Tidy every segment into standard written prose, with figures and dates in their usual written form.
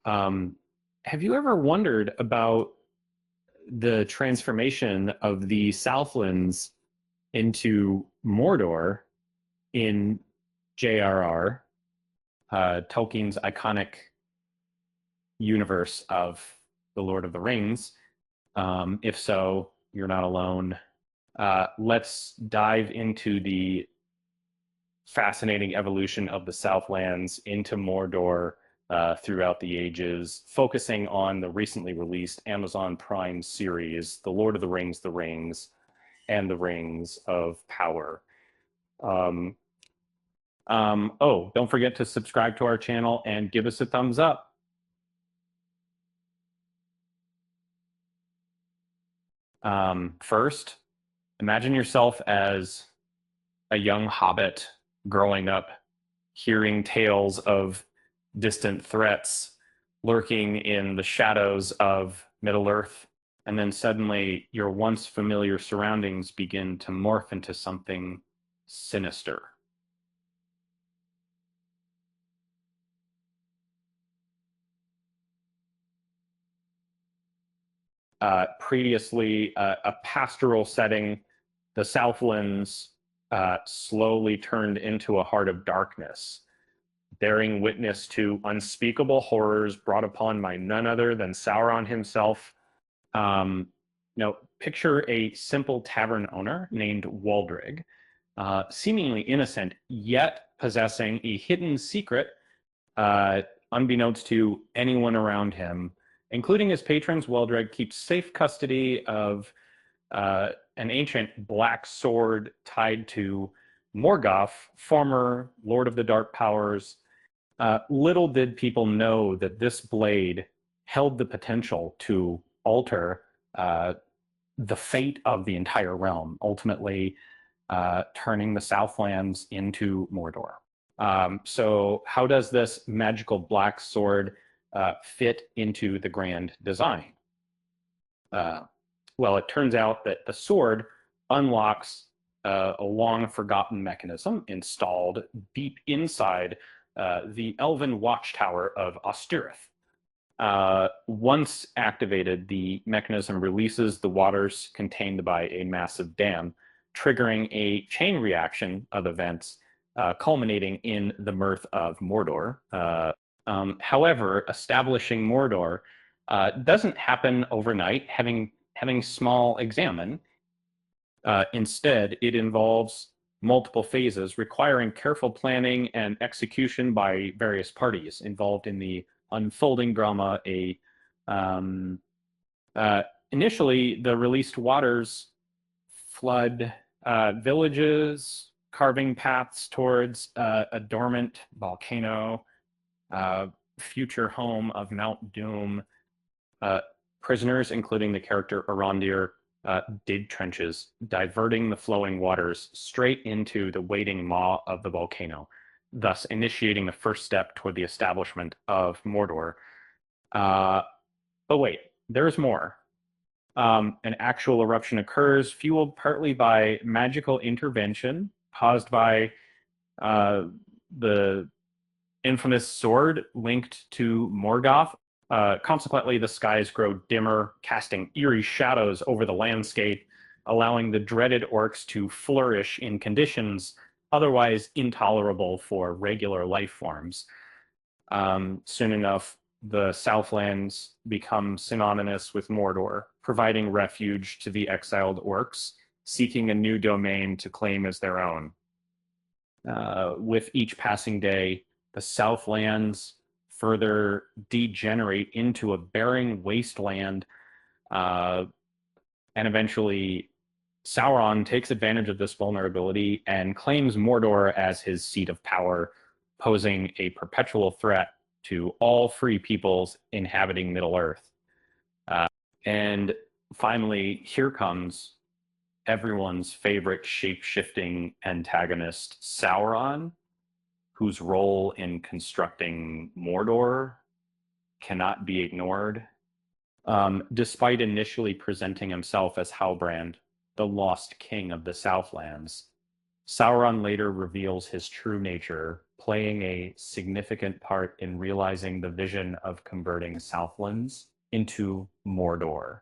Um, have you ever wondered about the transformation of the Southlands into Mordor in JRR, Tolkien's iconic universe of The Lord of the Rings? If so, you're not alone. Let's dive into the fascinating evolution of the Southlands into Mordor throughout the ages, focusing on the recently released Amazon Prime series, The Lord of the Rings, and the Rings of Power. Um, oh, don't forget to subscribe to our channel and give us a thumbs up. First, imagine yourself as a young hobbit growing up, hearing tales of distant threats lurking in the shadows of Middle Earth, and then suddenly your once familiar surroundings begin to morph into something sinister. Previously, a pastoral setting, the Southlands slowly turned into a heart of darkness, bearing witness to unspeakable horrors brought upon by none other than Sauron himself. Um, Picture a simple tavern owner named Waldrig, seemingly innocent, yet possessing a hidden secret, uh, unbeknownst to anyone around him, including his patrons. Waldrig keeps safe custody of an ancient black sword tied to Morgoth, former Lord of the Dark Powers. Little did people know that this blade held the potential to alter the fate of the entire realm, ultimately turning the Southlands into Mordor. So how does this magical black sword fit into the grand design? Well, it turns out that the sword unlocks a long forgotten mechanism installed deep inside the elven watchtower of Ostirith. Once activated, the mechanism releases the waters contained by a massive dam, triggering a chain reaction of events, culminating in the mirth of Mordor. However, establishing Mordor doesn't happen overnight. Having Small examine, instead, it involves multiple phases requiring careful planning and execution by various parties involved in the unfolding drama. Um, uh, Initially, the released waters flood villages, carving paths towards a dormant volcano, uh, future home of Mount Doom. Uh, Prisoners, including the character Arondir, dig trenches, diverting the flowing waters straight into the waiting maw of the volcano, thus initiating the first step toward the establishment of Mordor. Uh, but wait, there's more. An actual eruption occurs, fueled partly by magical intervention caused by uh, the infamous sword linked to Morgoth. Consequently, the skies grow dimmer, casting eerie shadows over the landscape, allowing the dreaded orcs to flourish in conditions otherwise intolerable for regular life forms. Soon enough, the Southlands become synonymous with Mordor, providing refuge to the exiled orcs, seeking a new domain to claim as their own. With each passing day, the Southlands further degenerate into a barren wasteland, uh, and eventually Sauron takes advantage of this vulnerability and claims Mordor as his seat of power, posing a perpetual threat to all free peoples inhabiting Middle-earth. And finally, here comes everyone's favorite shape-shifting antagonist, Sauron, whose role in constructing Mordor cannot be ignored. Despite initially presenting himself as Halbrand, the lost king of the Southlands, Sauron later reveals his true nature, playing a significant part in realizing the vision of converting Southlands into Mordor.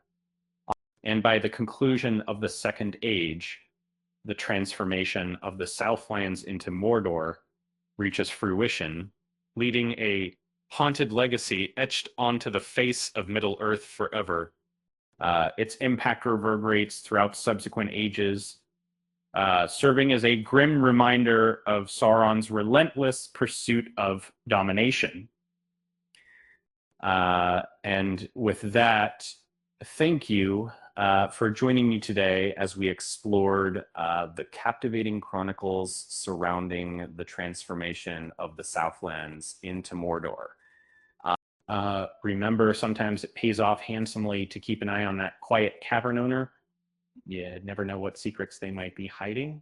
And by the conclusion of the Second Age, the transformation of the Southlands into Mordor reaches fruition, leading a haunted legacy etched onto the face of Middle-earth forever. Its impact reverberates throughout subsequent ages, serving as a grim reminder of Sauron's relentless pursuit of domination. And with that, thank you for joining me today as we explored the captivating chronicles surrounding the transformation of the Southlands into Mordor. Remember, sometimes it pays off handsomely to keep an eye on that quiet cavern owner. You never know what secrets they might be hiding.